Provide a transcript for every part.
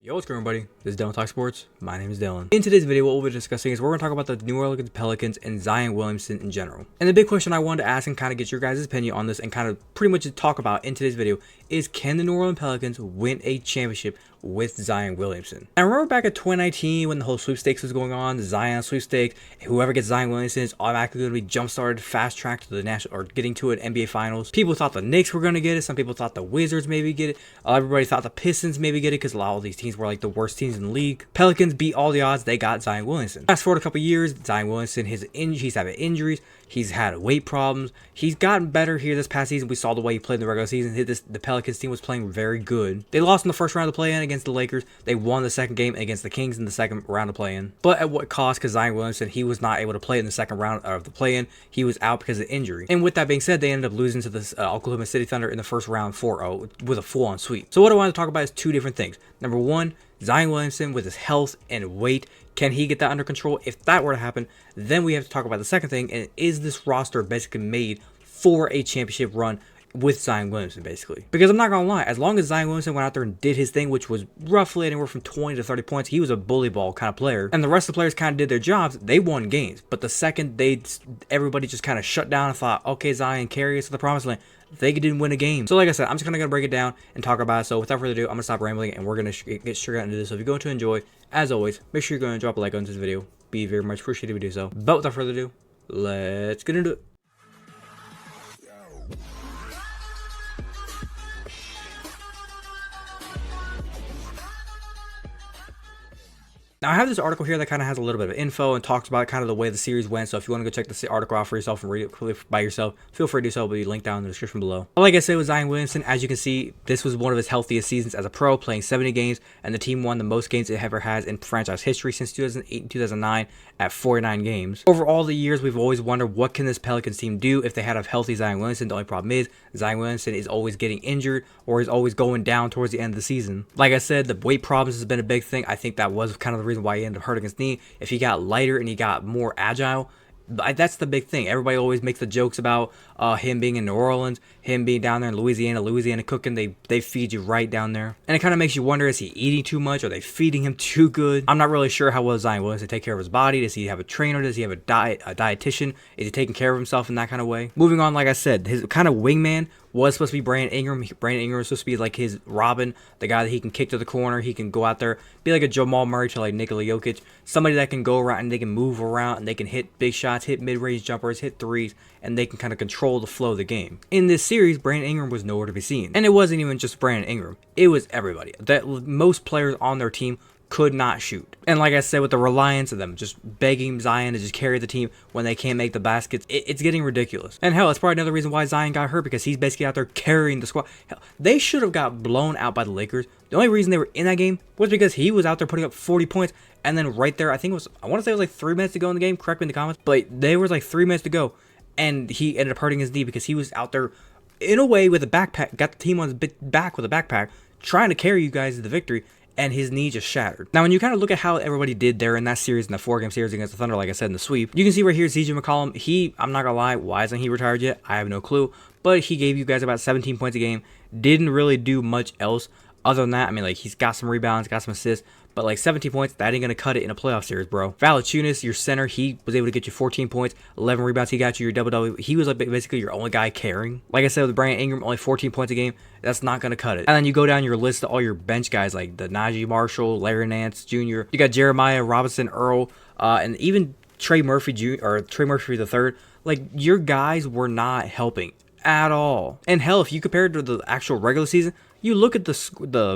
Yo, what's going on, everybody? This is Dylan Talk Sports. My name is Dylan. In today's video, what we'll be discussing is we're going to talk about the New Orleans Pelicans and Zion Williamson in general. And the big question I wanted to ask and kind of get your guys' opinion on this and kind of pretty much talk about in today's video is, can the New Orleans Pelicans win a championship with Zion Williamson? And I remember back at 2019 when the whole sweepstakes was going on, the Zion sweepstakes, whoever gets Zion Williamson is automatically going to be jump-started, fast-tracked to the national or getting to an NBA Finals. People thought the Knicks were going to get it. Some people thought the Wizards maybe get it. Everybody thought the Pistons maybe get it because a lot of these teams were like the worst teams in the league. Pelicans beat all the odds. They got Zion Williamson. Fast forward a couple years, Zion Williamson, he's having injuries. He's had weight problems. He's gotten better here this past season. We saw the way he played in the regular season. The Pelicans team was playing very good. They lost in the first round of the play-in against the Lakers. They won the second game against the Kings in the second round of play-in. But at what cost? Because Zion Williamson, he was not able to play in the second round of the play-in. He was out because of injury. And with that being said, they ended up losing to the Oklahoma City Thunder in the first round 4-0 with a full-on sweep. So what I want to talk about is two different things. Number one, Zion Williamson with his health and weight, can he get that under control? If that were to happen, then we have to talk about the second thing, and is this roster basically made for a championship run with Zion Williamson, basically? Because I'm not going to lie, as long as Zion Williamson went out there and did his thing, which was roughly anywhere from 20 to 30 points, he was a bully ball kind of player, and the rest of the players kind of did their jobs, they won games. But the second everybody just kind of shut down and thought, okay, Zion, carry us to the promised land, they didn't win a game. So like I said, I'm just going to break it down and talk about it. So without further ado, I'm going to stop rambling and we're going to get straight into this. So if you're going to enjoy, as always, make sure you're going to drop a like on this video. Be very much appreciated if you do so. But without further ado, let's get into it. Now, I have this article here that kind of has a little bit of info and talks about kind of the way the series went. So if you want to go check this article out for yourself and read it by yourself, feel free to do so. It'll be linked down in the description below. But like I said with Zion Williamson, as you can see, this was one of his healthiest seasons as a pro, playing 70 games, and the team won the most games it ever has in franchise history since 2008 and 2009 at 49 games. Over all the years, we've always wondered, what can this Pelicans team do if they had a healthy Zion Williamson? The only problem is Zion Williamson is always getting injured or is always going down towards the end of the season. Like I said, the weight problems has been a big thing. I think that was kind of the reason why he ended up hurting his knee. If he got lighter and he got more agile, that's the big thing. Everybody always makes the jokes about him being in New Orleans, him being down there in Louisiana cooking. They feed you right down there, and it kind of makes you wonder, is he eating too much? Are they feeding him too good? I'm not really sure how well Zion Williamson take care of his body. Does he have a trainer? Does he have a dietitian? Is he taking care of himself in that kind of way? Moving on, like I said, his kind of wingman was supposed to be Brandon Ingram. Brandon Ingram was supposed to be like his Robin, the guy that he can kick to the corner. He can go out there, be like a Jamal Murray to like Nikola Jokic, somebody that can go around and they can move around and they can hit big shots, hit mid-range jumpers, hit threes, and they can kind of control the flow of the game. In this series, Brandon Ingram was nowhere to be seen. And it wasn't even just Brandon Ingram. It was everybody. That most players on their team could not shoot. And like I said, with the reliance of them just begging Zion to just carry the team when they can't make the baskets, it's getting ridiculous. And hell, that's probably another reason why Zion got hurt, because he's basically out there carrying the squad. Hell, they should have got blown out by the Lakers. The only reason they were in that game was because he was out there putting up 40 points. And then right there, I want to say it was like 3 minutes to go in the game. Correct me in the comments. But there was like 3 minutes to go. And he ended up hurting his knee because he was out there in a way with a backpack, got the team on his back with a backpack, trying to carry you guys to the victory, and his knee just shattered. Now, when you kind of look at how everybody did there in that series, in the 4-game series against the Thunder, like I said in the sweep, you can see right here, CJ McCollum, I'm not gonna lie, why isn't he retired yet? I have no clue, but he gave you guys about 17 points a game, didn't really do much else other than that. I mean, like, he's got some rebounds, got some assists, but like 17 points, that ain't gonna cut it in a playoff series, bro. Valanciunas, your center, he was able to get you 14 points, 11 rebounds, he got you your double-double. He was like basically your only guy carrying. Like I said, with Brandon Ingram, only 14 points a game, that's not gonna cut it. And then you go down your list of all your bench guys, like the Najee Marshall, Larry Nance Jr., you got Jeremiah Robinson Earl, and even Trey Murphy the third. Like, your guys were not helping at all. And hell, if you compare it to the actual regular season, you look at the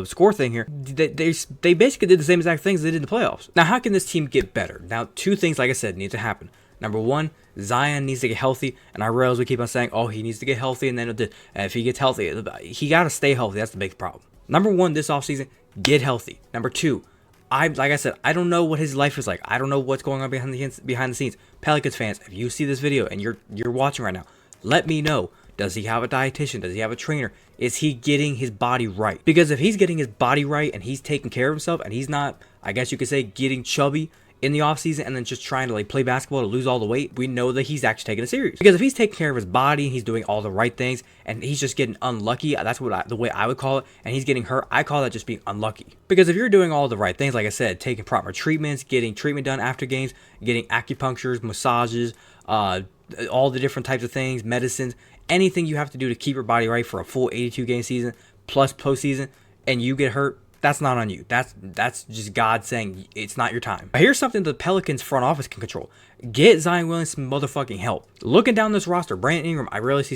score thing here, they basically did the same exact things they did in the playoffs. Now, how can this team get better? Now, two things, like I said, need to happen. Number one, Zion needs to get healthy, and I realize we keep on saying, oh, he needs to get healthy, and then if he gets healthy, he got to stay healthy. That's the big problem. Number one, this offseason, get healthy. Number two, like I said, I don't know what his life is like. I don't know what's going on behind the scenes. Pelicans fans, if you see this video and you're watching right now, let me know. Does he have a dietitian? Does he have a trainer? Is he getting his body right? Because if he's getting his body right and he's taking care of himself and he's not, I guess you could say, getting chubby in the offseason and then just trying to like play basketball to lose all the weight, we know that he's actually taking it serious. Because if he's taking care of his body and he's doing all the right things and he's just getting unlucky, that's the way I would call it, and he's getting hurt, I call that just being unlucky. Because if you're doing all the right things, like I said, taking proper treatments, getting treatment done after games, getting acupunctures, massages, all the different types of things, medicines, anything you have to do to keep your body right for a full 82 game season plus postseason, and you get hurt, that's not on you. That's just God saying it's not your time. But here's something the Pelicans front office can control. Get Zion Williamson motherfucking help. Looking down this roster, Brandon Ingram, I realize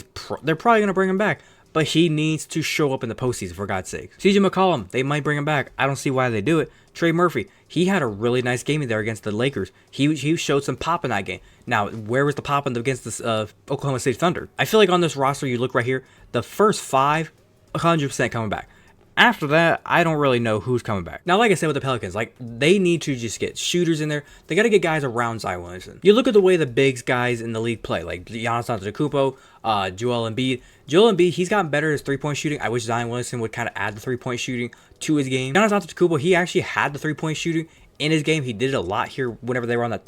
they're probably going to bring him back, but he needs to show up in the postseason, for God's sake. CJ McCollum, they might bring him back. I don't see why they do it. Trey Murphy, he had a really nice game in there against the Lakers. He showed some pop in that game. Now, where was the pop against this Oklahoma City Thunder? I feel like on this roster, you look right here, the first 5, 100% coming back. After that, I don't really know who's coming back. Now, like I said with the Pelicans, like they need to just get shooters in there. They got to get guys around Zion Williamson. You look at the way the bigs guys in the league play, like Giannis Antetokounmpo, Joel Embiid. Joel Embiid, he's gotten better at his three-point shooting. I wish Zion Williamson would kind of add the three-point shooting to his game. Giannis Antetokounmpo, he actually had the three-point shooting in his game. He did it a lot here whenever they were on the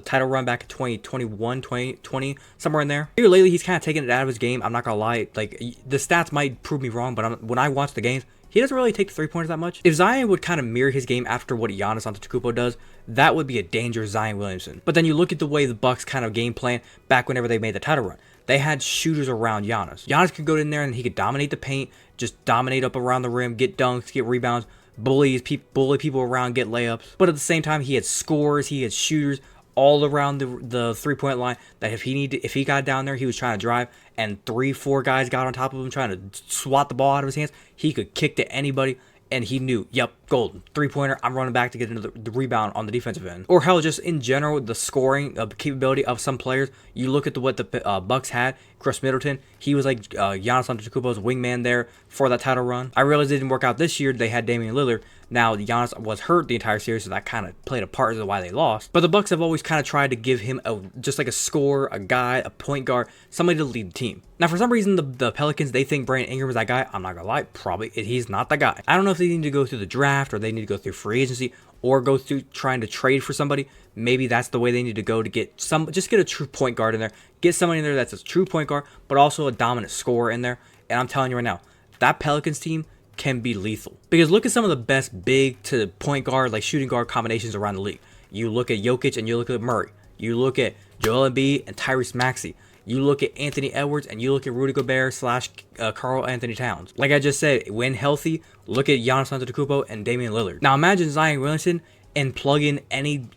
title run back in 2021, 2020, somewhere in there. Here lately, he's kind of taken it out of his game. I'm not going to lie. Like, the stats might prove me wrong, but when I watch the games, he doesn't really take the three-pointers that much. If Zion would kind of mirror his game after what Giannis Antetokounmpo does, that would be a dangerous Zion Williamson. But then you look at the way the Bucks kind of game plan back whenever they made the title run. They had shooters around Giannis. Giannis could go in there and he could dominate the paint, just dominate up around the rim, get dunks, get rebounds, bully people around, get layups. But at the same time, he had scorers, he had shooters all around the three-point line that if he got down there, he was trying to drive and 3-4 guys got on top of him trying to swat the ball out of his hands, he could kick to anybody and he knew, yep, golden, three-pointer, I'm running back to get into the rebound on the defensive end. Or hell, just in general, the scoring capability of some players. You look at what the Bucks had. Chris Middleton, he was like Giannis Antetokounmpo's wingman there for that title run. I realized it didn't work out this year. They had Damian Lillard. Now, Giannis was hurt the entire series, so that kind of played a part as to why they lost. But the Bucks have always kind of tried to give him just like a scorer, a guy, a point guard, somebody to lead the team. Now, for some reason, the Pelicans, they think Brandon Ingram is that guy. I'm not going to lie, probably he's not the guy. I don't know if they need to go through the draft or they need to go through free agency or go through trying to trade for somebody. Maybe that's the way they need to go to get just get a true point guard in there. Get somebody in there that's a true point guard, but also a dominant scorer in there. And I'm telling you right now, that Pelicans team can be lethal. Because look at some of the best big to point guard, like shooting guard combinations around the league. You look at Jokic and you look at Murray. You look at Joel Embiid and Tyrese Maxey. You look at Anthony Edwards and you look at Rudy Gobert / Karl Anthony Towns. Like I just said, when healthy, look at Giannis Antetokounmpo and Damian Lillard. Now imagine Zion Williamson and plug in any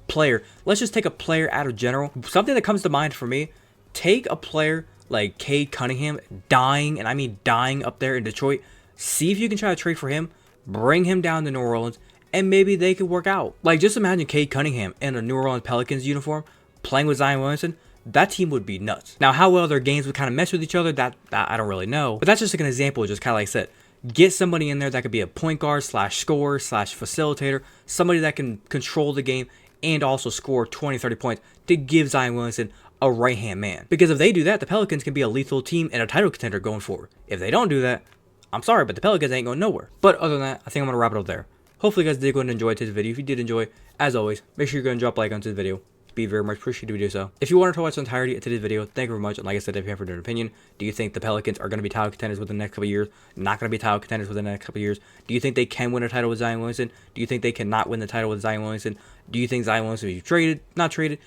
player. Let's just take a player out of general. Something that comes to mind for me, take a player like Cade Cunningham, dying, and I mean dying up there in Detroit. See if you can try to trade for him, bring him down to New Orleans, and maybe they could work out. Like, just imagine Cade Cunningham in a New Orleans Pelicans uniform playing with Zion Williamson. That team would be nuts. Now, how well their games would kind of mesh with each other, that I don't really know. But that's just like an example, just kind of like I said. Get somebody in there that could be a point guard / scorer / facilitator, somebody that can control the game and also score 20, 30 points to give Zion Williamson a right-hand man. Because if they do that, the Pelicans can be a lethal team and a title contender going forward. If they don't do that, I'm sorry, but the Pelicans ain't going nowhere. But other than that, I think I'm going to wrap it up there. Hopefully you guys did go and enjoy today's video. If you did enjoy, as always, make sure you're going to drop a like on today's video. Be very much appreciated if you do so. If you wanted to watch the entirety of today's video, thank you very much. And like I said, if you have an opinion, do you think the Pelicans are going to be title contenders within the next couple of years? Not going to be title contenders within the next couple of years? Do you think they can win a title with Zion Williamson? Do you think they cannot win the title with Zion Williamson? Do you think Zion Williamson should be traded? Not traded?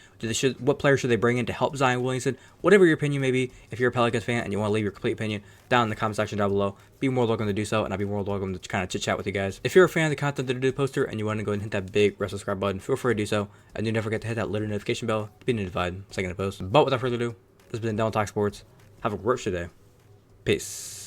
What player should they bring in to help Zion Williamson? Whatever your opinion may be, if you're a Pelicans fan and you want to leave your complete opinion down in the comment section down below, be more welcome to do so, and I'll be more welcome to kind of chit chat with you guys. If you're a fan of the content that I do poster and you want to go and hit that big red subscribe button, feel free to do so, and do not forget to hit that little notification bell to be notified second I post. But without further ado, this has been DIDNT Talk Sports. Have a great day. Peace.